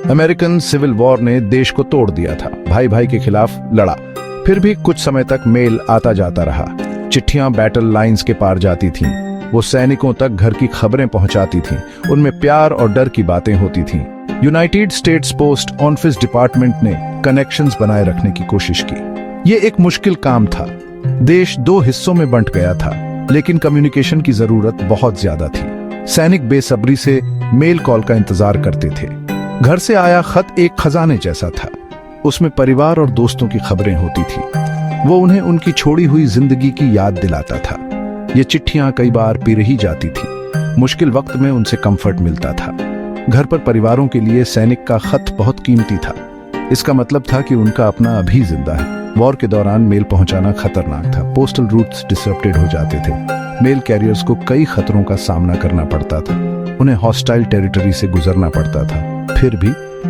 American civil war ने देश को तोड़ दिया था, भाई भाई के खिलाफ लड़ा। फिर भी कुछ समय तक मेल आता जाता रहा। चिट्ठियां बैटल लाइंस के पार जाती थीं। वो सैनिकों तक घर की खबरें पहुंचाती थीं। उनमें प्यार और डर की बातें होती थीं। United states post office department ने कनेक्शंस बनाए रखने की कोशिश की। ये एक मुश्किल काम था। देश दो हिस्सों में बंट गया था, लेकिन कम्युनिकेशन की जरूरत बहुत ज्यादा थी। सैनिक बेसब्री से मेल कॉल का इंतजार करते थे। घर से आया खत एक खजाने जैसा था। उसमें परिवार और दोस्तों की खबरें होती थी। वो उन्हें उनकी छोड़ी हुई जिंदगी की याद दिलाता था। ये चिट्ठियां कई बार पिरही जाती थी। मुश्किल वक्त में उनसे कंफर्ट मिलता था। घर पर परिवारों के लिए सैनिक का खत बहुत कीमती था। इसका मतलब था कि उनका अपना अभी जिंदा है। वॉर के दौरान मेल पहुंचाना खतरनाक था। पोस्टल रूट्स डिसरप्टेड हो जाते थे। मेल कैरियर्स को कई खतरों का सामना करना पड़ता था। उन्हें हॉस्टाइल टेरिटरी से गुजरना पड़ता था। फिर भी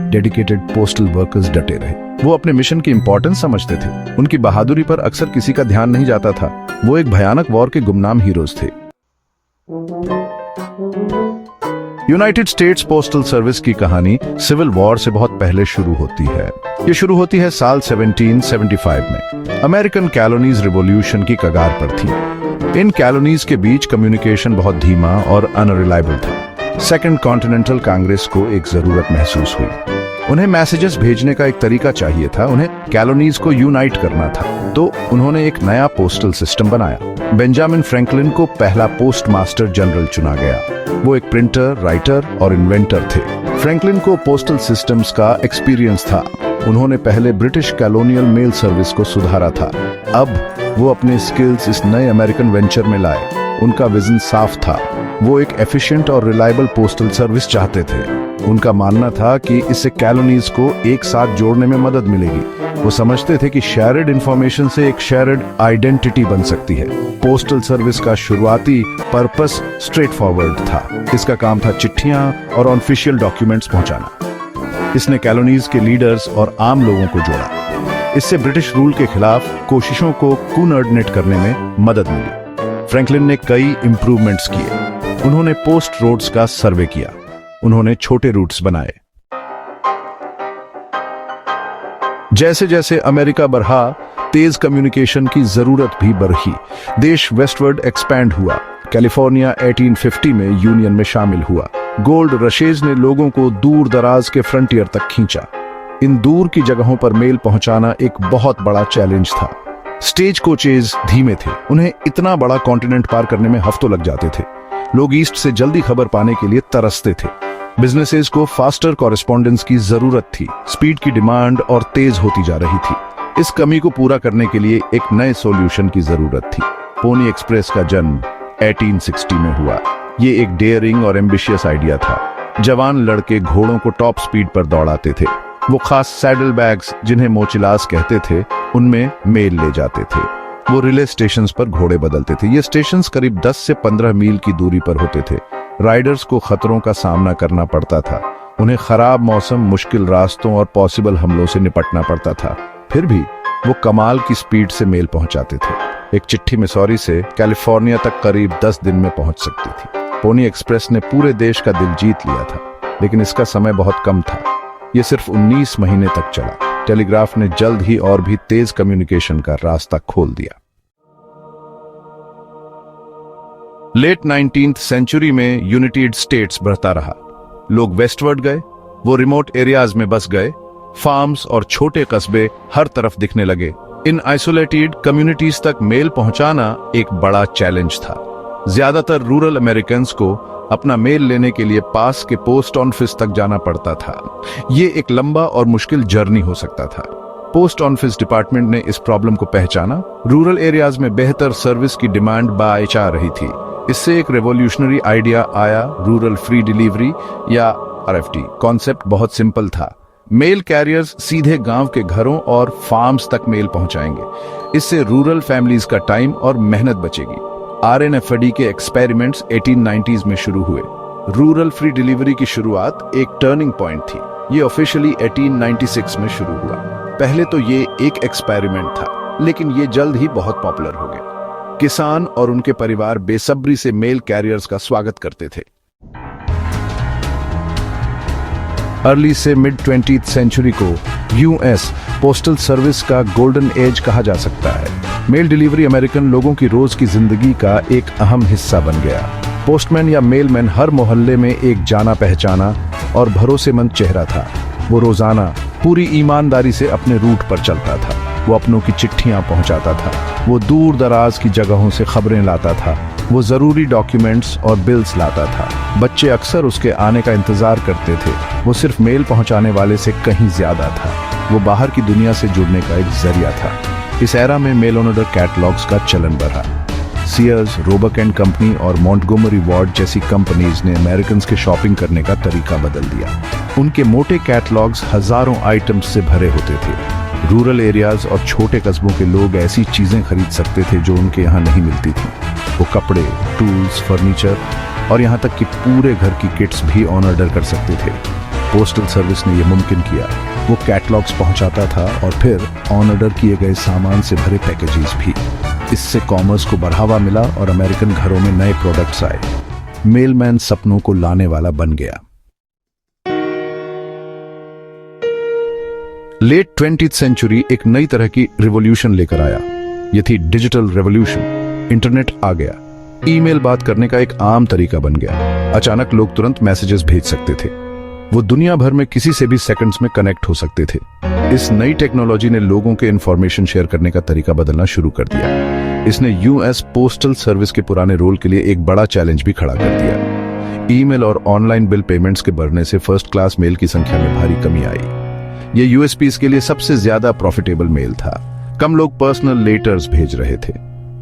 डेडिकेटेड पोस्टल वर्कर्स डटे रहे। वो अपने मिशन की इंपॉर्टेंस समझते थे। उनकी बहादुरी पर अक्सर किसी का ध्यान नहीं जाता था। वो एक भयानक वॉर के गुमनाम हीरोज थे। यूनाइटेड स्टेट्स पोस्टल सर्विस की कहानी सिविल वॉर से बहुत पहले शुरू होती है। ये शुरू होती है साल 1775 में। अमेरिकन कॉलोनीज रिवॉल्यूशन की कगार पर थी। इन कॉलोनीज के बीच कम्युनिकेशन बहुत धीमा और अनरिलायबल था। सेकेंड कॉन्टिनेंटल कांग्रेस को एक जरूरत महसूस हुई। उन्हें मैसेजेस भेजने का एक तरीका चाहिए था। उन्हें कॉलोनीज को यूनाइट करना था। तो उन्होंने एक नया पोस्टल सिस्टम बनाया। बेंजामिन फ्रैंकलिन को पहला पोस्ट मास्टर जनरल चुना गया। वो एक प्रिंटर, राइटर और इन्वेंटर थे। फ्रैंकलिन को पोस्टल सिस्टम्स का एक्सपीरियंस था। उन्होंने पहले ब्रिटिश कॉलोनियल मेल सर्विस को सुधारा था। अब वो अपने स्किल्स इस नए अमेरिकन वेंचर में लाए। उनका विजन साफ था। वो एक एफिशिएंट और रिलायबल पोस्टल सर्विस चाहते थे। उनका मानना था कि इससे कॉलोनीज को एक साथ जोड़ने में मदद मिलेगी। वो समझते थे कि शेयर्ड इंफॉर्मेशन से एक शेयर्ड आइडेंटिटी बन सकती है। पोस्टल सर्विस का शुरुआती पर्पस स्ट्रेट फॉरवर्ड था। इसका काम था चिट्ठियां और ऑफिशियल डॉक्यूमेंट्स पहुंचाना। इसने कॉलोनीज के लीडर्स और आम लोगों को जोड़ा। इससे ब्रिटिश रूल के खिलाफ कोशिशों को कोऑर्डिनेट करने में मदद मिली। फ्रैंकलिन ने कई इंप्रूवमेंट्स किए। उन्होंने पोस्ट रोड्स का सर्वे किया। उन्होंने छोटे रूट्स बनाए। जैसे जैसे अमेरिका बढ़ा, तेज कम्युनिकेशन की जरूरत भी बढ़ी। देश वेस्टवर्ड एक्सपैंड हुआ। कैलिफोर्निया 1850 में यूनियन में शामिल हुआ। गोल्ड रशेज ने लोगों को दूर दराज के फ्रंटियर तक खींचा। इन दूर की जगहों पर मेल पहुंचाना एक बहुत बड़ा चैलेंज था। स्टेज कोचेज धीमे थे। उन्हें इतना बड़ा कॉन्टिनेंट पार करने में हफ्तों लग जाते थे। लोग ईस्ट से जल्दी खबर पाने के लिए तरसते थे। बिजनेसेस को फास्टर कॉरेस्पॉन्डेंस की जरूरत थी। स्पीड की डिमांड और तेज होती जा रही थी। इस कमी को पूरा करने के लिए एक नए सॉल्यूशन की जरूरत थी। पोनी एक्सप्रेस का जन्म 1860 में हुआ। ये एक डेयरिंग और एम्बिशियस आइडिया था। जवान लड़के घोड़ों को टॉप स्पीड पर दौड़ाते थे। वो खास सैडल बैग्स, जिन्हें मोचिलास कहते थे, उनमें मेल ले जाते थे। वो रिले स्टेशंस पर घोड़े बदलते थे। ये स्टेशंस करीब 10 से 15 मील की दूरी पर होते थे। राइडर्स को खतरों का सामना करना पड़ता था। उन्हें खराब मौसम, मुश्किल रास्तों और पॉसिबल हमलों से निपटना पड़ता था। फिर भी वो कमाल की स्पीड से मेल पहुंचाते थे। एक चिट्ठी मिसौरी से कैलिफोर्निया तक करीब 10 दिन में पहुंच सकती थी। पोनी एक्सप्रेस ने पूरे देश का दिल जीत लिया था, लेकिन इसका समय बहुत कम था। ये सिर्फ 19 महीने तक चला। टेलीग्राफ ने जल्द ही और भी तेज कम्युनिकेशन का रास्ता खोल दिया। लेट 19th सेंचुरी में यूनाइटेड स्टेट्स बढ़ता रहा। लोग वेस्टवर्ड गए। वो रिमोट एरियाज में बस गए। फार्म्स और छोटे कस्बे हर तरफ दिखने लगे। इन आइसोलेटेड कम्युनिटीज तक मेल पहुंचाना एक बड़ा चैलेंज था। ज्यादातर रूरल अमेरिकन्स को अपना मेल लेने के लिए पास के पोस्ट ऑफिस तक जाना पड़ता था। ये एक लंबा और मुश्किल जर्नी हो सकता था। पोस्ट ऑफिस डिपार्टमेंट ने इस प्रॉब्लम को पहचाना। रूरल एरियाज में बेहतर सर्विस की डिमांड बाइच आ रही थी। इससे एक रेवोल्यूशनरी आइडिया आया, रूरल फ्री डिलीवरी या RFD। कॉन्सेप्ट बहुत सिंपल था। मेल कैरियर्स सीधे गांव के घरों और फार्म्स तक मेल पहुंचाएंगे। इससे रूरल फैमिलीज का टाइम और मेहनत बचेगी। RNFD के एक्सपेरिमेंट्स 1890s में शुरू हुए। रूरल फ्री डिलीवरी की शुरुआत एक टर्निंग पॉइंट थी। ये ऑफिशियली 1896 में शुरू हुआ। पहले तो ये एक एक्सपेरिमेंट था, लेकिन ये जल्द ही बहुत पॉपुलर हो गया। किसान और उनके परिवार बेसब्री से मेल कैरियर्स का स्वागत करते थे। अर्ली से मिड 20th सेंचुरी को यूएस पोस्टल सर्विस का गोल्डन एज कहा जा सकता है। मेल डिलीवरी अमेरिकन लोगों की रोज की जिंदगी का एक अहम हिस्सा बन गया। पोस्टमैन या मेलमैन हर मोहल्ले में एक जाना पहचाना और भरोसेमंद चेहरा था। वो रोजाना पूरी ईमानदारी से अपने रूट पर चलता था। वो अपनों की चिट्ठियां पहुंचाता था। वो दूर दराज की जगहों से खबरें लाता था। वो जरूरी डॉक्यूमेंट्स और बिल्स लाता था। बच्चे अक्सर उसके आने का इंतजार करते थे। वो सिर्फ मेल पहुंचाने वाले से कहीं ज्यादा था। वो बाहर की दुनिया से जुड़ने का एक जरिया था। इस एरा में मेल ऑन ऑर्डर कैटलॉग्स का चलन बढ़ा। सीयर्स, रोबक एंड कंपनी और मॉन्टगोमरी वार्ड जैसी कंपनीज ने अमेरिकन के शॉपिंग करने का तरीका बदल दिया। उनके मोटे कैटलॉग्स हजारों आइटम्स से भरे होते थे। रूरल एरियाज और छोटे कस्बों के लोग ऐसी चीजें खरीद सकते थे जो उनके यहाँ नहीं मिलती थी। वो कपड़े, टूल्स, फर्नीचर और यहाँ तक कि पूरे घर की किट्स भी ऑन ऑर्डर कर सकते थे। पोस्टल सर्विस ने यह मुमकिन किया। वो कैटलॉग्स पहुंचाता था और फिर ऑन ऑर्डर किए गए सामान से भरे पैकेजेस भी। इससे कॉमर्स को बढ़ावा मिला और अमेरिकन घरों में नए प्रोडक्ट्स आए। मेलमैन सपनों को लाने वाला बन गया। लेट 20th सेंचुरी एक नई तरह की रिवॉल्यूशन लेकर आया। यह थी डिजिटल रेवोल्यूशन। इंटरनेट आ गया। ईमेल बात करने का एक आम तरीका बन गया। अचानक लोग तुरंत मैसेजेस भेज सकते थे। वो दुनिया भर में किसी से भी सेकंड्स में कनेक्ट हो सकते थे। इस नई टेक्नोलॉजी ने लोगों के इंफॉर्मेशन शेयर करने का तरीका बदलना शुरू कर दिया। इसने यूएस पोस्टल सर्विस के पुराने रोल के लिए एक बड़ा चैलेंज भी खड़ा कर दिया। ईमेल और ऑनलाइन बिल पेमेंट्स के बढ़ने से फर्स्ट क्लास मेल की संख्या में भारी कमी आई। ये यूएसपीज के लिए सबसे ज्यादा प्रॉफिटेबल मेल था। कम लोग पर्सनल लेटर्स भेज रहे थे।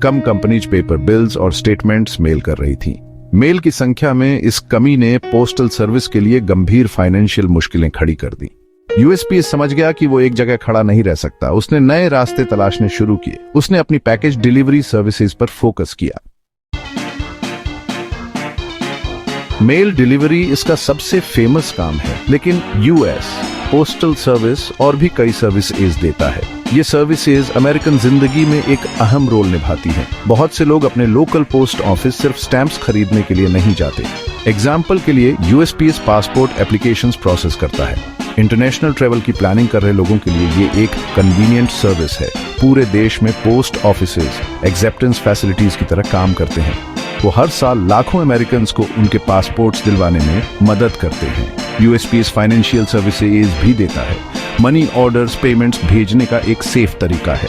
कम कंपनीज पेपर बिल्स और स्टेटमेंट्स मेल कर रही थी। मेल की संख्या में इस कमी ने पोस्टल सर्विस के लिए गंभीर फाइनेंशियल मुश्किलें खड़ी कर दी। यूएसपीएस समझ गया कि वो एक जगह खड़ा नहीं रह सकता। उसने नए रास्ते तलाशने शुरू किए। उसने अपनी पैकेज डिलीवरी सर्विसेज पर फोकस किया। मेल डिलीवरी इसका सबसे फेमस काम है, लेकिन यूएस पोस्टल सर्विस और भी कई सर्विसेज देता है। ये सर्विसेज अमेरिकन जिंदगी में एक अहम रोल निभाती हैं। बहुत से लोग अपने लोकल पोस्ट ऑफिस सिर्फ स्टैंप्स खरीदने के लिए नहीं जाते। एग्जाम्पल के लिए यूएसपीएस पासपोर्ट एप्लीकेशंस प्रोसेस करता है। इंटरनेशनल ट्रेवल की प्लानिंग कर रहे लोगों के लिए ये एक कन्वीनियंट सर्विस है। पूरे देश में पोस्ट ऑफिसेज एक्सेप्टेंस फैसिलिटीज की तरह काम करते हैं। वो हर साल लाखों अमेरिकन्स को उनके पासपोर्ट्स दिलवाने में मदद करते हैं। यूएसपीएस फाइनेंशियल सर्विसेज भी देता है। मनी ऑर्डर्स, पेमेंट्स भेजने का एक सेफ तरीका है।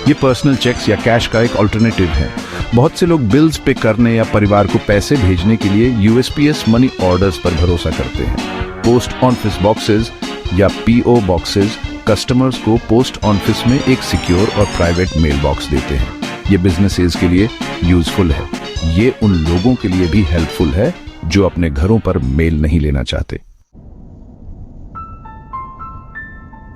ये पर्सनल चेक्स या कैश का एक अल्टरनेटिव है। बहुत से लोग बिल्स पे करने या परिवार को पैसे भेजने के लिए यूएसपीएस मनी ऑर्डर्स पर भरोसा करते हैं। पोस्ट ऑफिस बॉक्सेस या पीओ बॉक्सेस कस्टमर्स को पोस्ट ऑफिस में एक सिक्योर और प्राइवेट मेल बॉक्स देते हैं। ये बिजनेसेस के लिए यूजफुल है। ये उन लोगों के लिए भी हेल्पफुल है जो अपने घरों पर मेल नहीं लेना चाहते।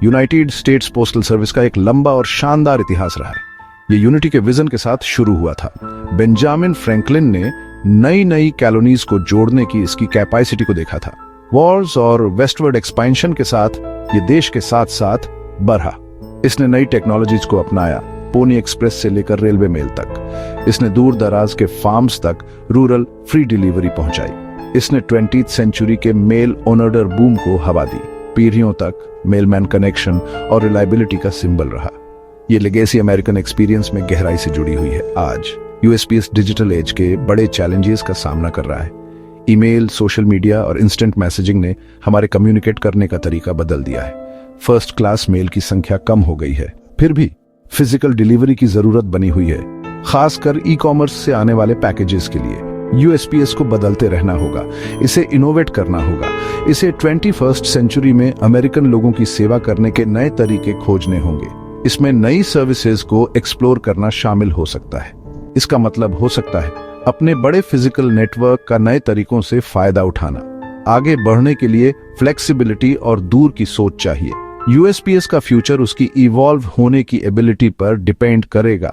यूनाइटेड स्टेट्स पोस्टल सर्विस का एक लंबा और शानदार इतिहास रहा है। ये यूनिटी के विजन के साथ शुरू हुआ था। बेंजामिन फ्रैंकलिन ने नई नई कॉलोनीज को जोड़ने की इसकी कैपेसिटी को देखा था। वॉर्स और वेस्टवर्ड एक्सपेंशन के साथ ये देश के साथ साथ बढ़ा। इसने नई टेक्नोलॉजीज को अपनाया, पोनी एक्सप्रेस से लेकर रेलवे मेल तक। इसने दूर दराज के फार्म्स तक रूरल फ्री डिलीवरी पहुंचाई। इसने 20th सेंचुरी के मेल ऑन ऑर्डर बूम को हवा दी। पीढ़ियों तक मेलमैन कनेक्शन और रिलायबिलिटी का सिंबल रहा। ये लेगेसी अमेरिकन एक्सपीरियंस में गहराई से जुड़ी हुई है। आज यूएसपीएस डिजिटल एज के बड़े चैलेंजेस का सामना कर रहा है। ईमेल, सोशल मीडिया और इंस्टेंट मैसेजिंग ने हमारे कम्युनिकेट करने का तरीका बदल दिया है। फर्स्ट क्लास मेल की संख्या कम हो गई है, फिर भी फिजिकल डिलीवरी की जरूरत बनी हुई है, खासकर ई कॉमर्स से आने वाले पैकेजेस के लिए। यूएसपीएस को बदलते रहना होगा, इसे इनोवेट करना होगा, इसे 21st सेंचुरी में अमेरिकन लोगों की सेवा करने के नए तरीके खोजने होंगे। इसमें नई सर्विसेज को एक्सप्लोर करना शामिल हो सकता है। इसका मतलब हो सकता है अपने बड़े फिजिकल नेटवर्क का नए तरीकों से फायदा उठाना। आगे बढ़ने के लिए फ्लेक्सिबिलिटी और दूर की सोच चाहिए। यूएसपीएस का फ्यूचर उसकी इवॉल्व होने की एबिलिटी पर डिपेंड करेगा।